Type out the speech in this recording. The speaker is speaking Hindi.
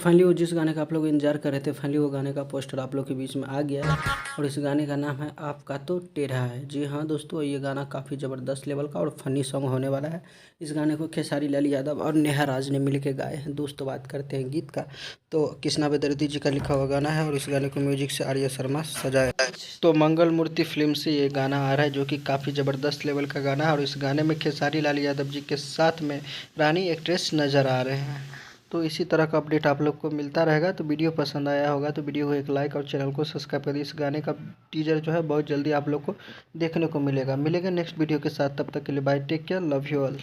फाइनली वो जिस गाने का आप लोग इंतजार कर रहे थे, फाइनली वो गाने का पोस्टर आप लोग के बीच में आ गया है और इस गाने का नाम है आपका तो टेढ़ा है। जी हाँ दोस्तों, ये गाना काफ़ी ज़बरदस्त लेवल का और फनी सॉन्ग होने वाला है। इस गाने को खेसारी लाल यादव और नेहा राज ने मिलकर गाए हैं। दोस्तों बात करते हैं गीत का, तो कृष्णा बेदर्दी जी का लिखा हुआ गाना है और इस गाने को म्यूजिक से आर्या शर्मा सजाया है। तो मंगल मूर्ति फिल्म से ये गाना आ रहा है, जो कि काफ़ी ज़बरदस्त लेवल का गाना है और इस गाने में खेसारी लाल यादव जी के साथ में रानी एक्ट्रेस नज़र आ रहे हैं। तो इसी तरह का अपडेट आप लोग को मिलता रहेगा। तो वीडियो पसंद आया होगा तो वीडियो को एक लाइक और चैनल को सब्सक्राइब कर दीजिए। इस गाने का टीजर जो है बहुत जल्दी आप लोग को देखने को मिलेगा। मिलेगा नेक्स्ट वीडियो के साथ, तब तक के लिए bye, take care, love you all.